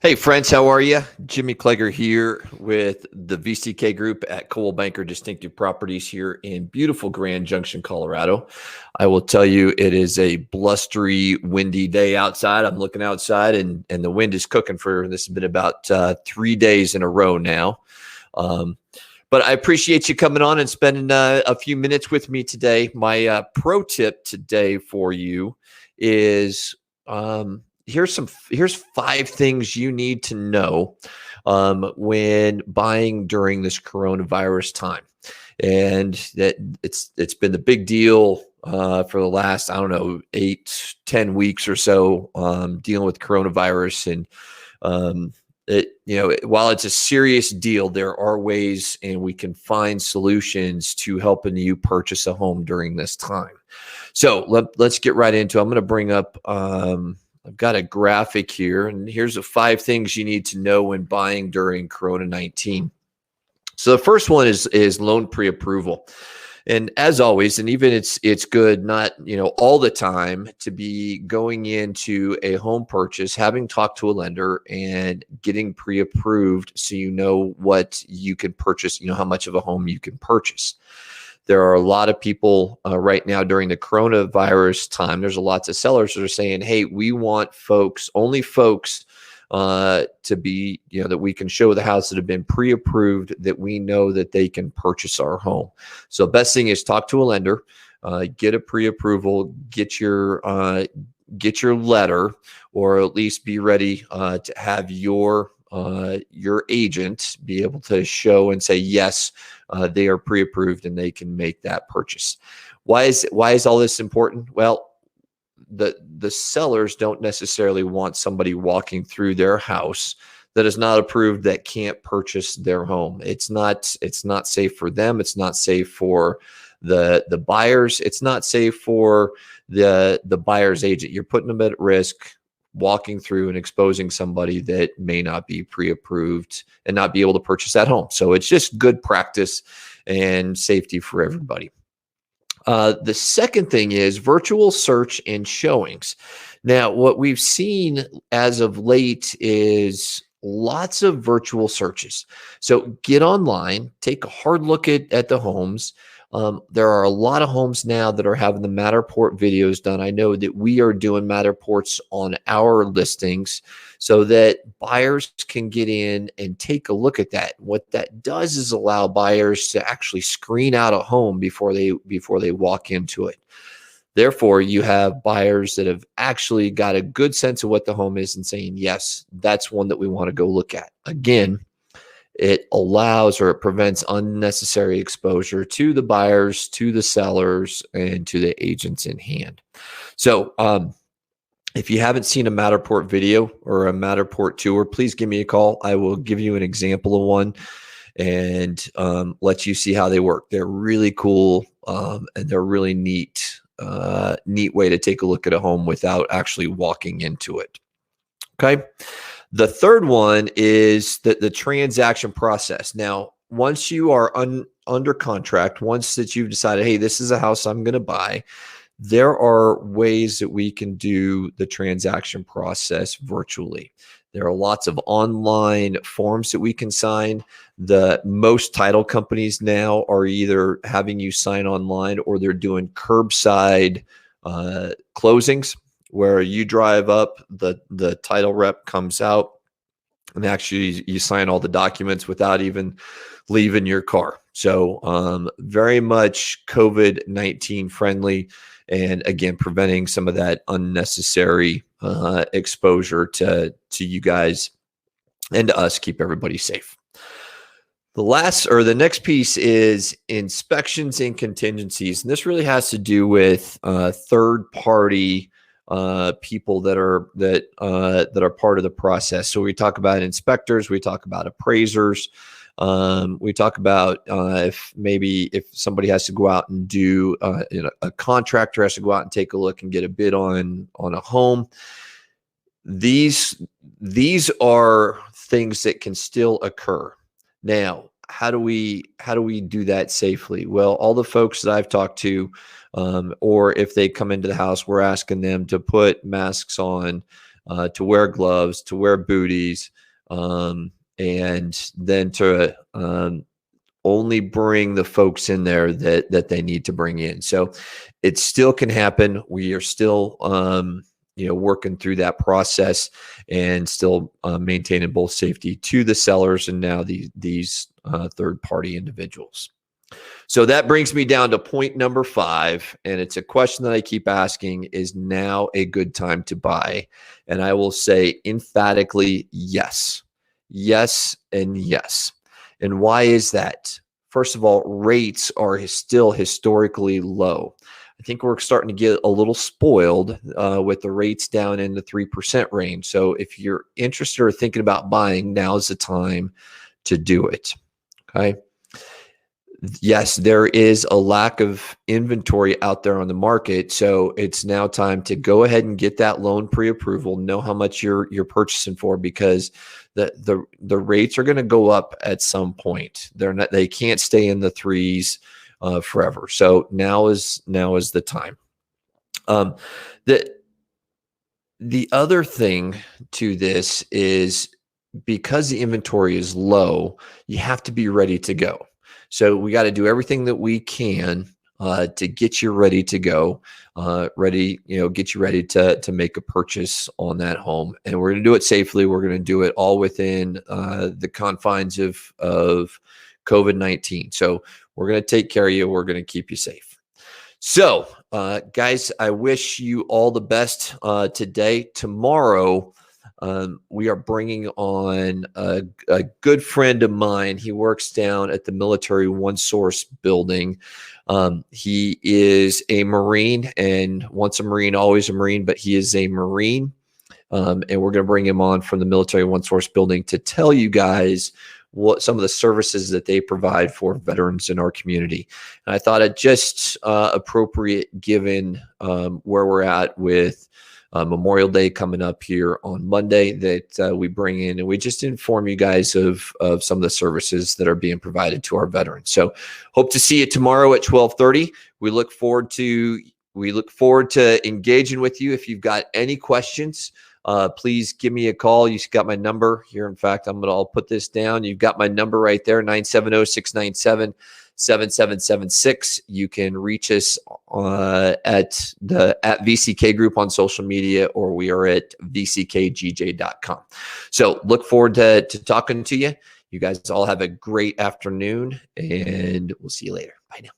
Hey friends, how are you? Jimmy Clegger here with the VCK Group at Coldwell Banker Distinctive Properties here in beautiful Grand Junction, Colorado. I will tell you, it is a blustery, windy day outside. I'm looking outside, and the wind is cooking for this has been about 3 days in a row now. But I appreciate you coming on and spending a few minutes with me today. My pro tip today for you is here's 5 things you need to know when buying during this coronavirus time. And that it's been the big deal for the last, I don't know, 8-10 weeks or so, dealing with coronavirus. And while it's a serious deal, there are ways and we can find solutions to helping you purchase a home during this time. So let's get right into it. I'm going to bring up I've got a graphic here, and here's the 5 things you need to know when buying during COVID-19. So the first one is loan pre-approval. And as always, and even it's good not, all the time to be going into a home purchase, having talked to a lender and getting pre-approved so you know what you can purchase, how much of a home you can purchase. There are a lot of people right now during the coronavirus time. There's lots of sellers that are saying, hey, we want only folks to be, that we can show the house that have been pre-approved, that we know that they can purchase our home. So best thing is talk to a lender, get a pre-approval, get your letter, or at least be ready to have your agent be able to show and say, yes, they are pre-approved and they can make that purchase. Why is all this important? Well, the sellers don't necessarily want somebody walking through their house that is not approved, that can't purchase their home. It's not safe for them. It's not safe for the buyers. It's not safe for the buyer's agent. You're putting them at risk, walking through and exposing somebody that may not be pre-approved and not be able to purchase that home. So it's just good practice and safety for everybody. The second thing is virtual search and showings. Now, what we've seen as of late is lots of virtual searches. So get online, take a hard look at the homes. There are a lot of homes now that are having the Matterport videos done. I know that we are doing Matterports on our listings so that buyers can get in and take a look at that. What that does is allow buyers to actually screen out a home before they walk into it. Therefore, you have buyers that have actually got a good sense of what the home is and saying, yes, that's one that we want to go look at. Again, it allows or it prevents unnecessary exposure to the buyers, to the sellers, and to the agents in hand. So if you haven't seen a Matterport video or a Matterport tour, please give me a call. I will give you an example of one and let you see how they work. They're really cool and they're really neat way to take a look at a home without actually walking into it. Okay. The third one is the transaction process. Now, once you are under contract, once that you've decided, hey, this is a house I'm going to buy, there are ways that we can do the transaction process virtually. There are lots of online forms that we can sign. The most title companies now are either having you sign online or they're doing curbside closings, where you drive up, the title rep comes out, and actually you sign all the documents without even leaving your car. So very much COVID-19 friendly, and again, preventing some of that unnecessary exposure to you guys and to us, keep everybody safe. The next piece is inspections and contingencies. And this really has to do with third-party people that are part of the process. So we talk about inspectors, we talk about appraisers, we talk about if somebody has to go out and do a contractor has to go out and take a look and get a bid on a home. These are things that can still occur. Now, how do we do that safely? Well, all the folks that I've talked to, or if they come into the house, we're asking them to put masks on, to wear gloves, to wear booties, and then to only bring the folks in there that they need to bring in. So it still can happen. We are still working through that process and still maintaining both safety to the sellers and now these third-party individuals. So that brings me down to point number 5, and it's a question that I keep asking: is now a good time to buy? And I will say emphatically yes. Yes and yes. And why is that? First of all, rates are still historically low. I think we're starting to get a little spoiled with the rates down in the 3% range. So if you're interested or thinking about buying, now's the time to do it. Okay. Yes, there is a lack of inventory out there on the market. So it's now time to go ahead and get that loan pre-approval, know how much you're purchasing for, because the rates are going to go up at some point. They can't stay in the 3s forever. So now is the time. The other thing to this is, because the inventory is low, you have to be ready to go. So we got to do everything that we can to get you ready to go, get you ready to make a purchase on that home. And we're going to do it safely. We're going to do it all within the confines of COVID-19. So we're going to take care of you. We're going to keep you safe. So guys, I wish you all the best today. Tomorrow, we are bringing on a good friend of mine. He works down at the Military One Source building. He is a Marine, and once a Marine, always a Marine, but he is a Marine. And we're going to bring him on from the Military One Source building to tell you guys what some of the services that they provide for veterans in our community. And I thought it just appropriate, given where we're at with Memorial Day coming up here on Monday, that we bring in and we just inform you guys of some of the services that are being provided to our veterans. So hope to see you tomorrow at 12:30. We look forward to engaging with you. If you've got any questions, please give me a call. You've got my number here. In fact, I'll put this down. You've got my number right there, 970-697-7776. You can reach us at VCK Group on social media, or we are at vckgj.com. So look forward to talking to you. You guys all have a great afternoon, and we'll see you later. Bye now.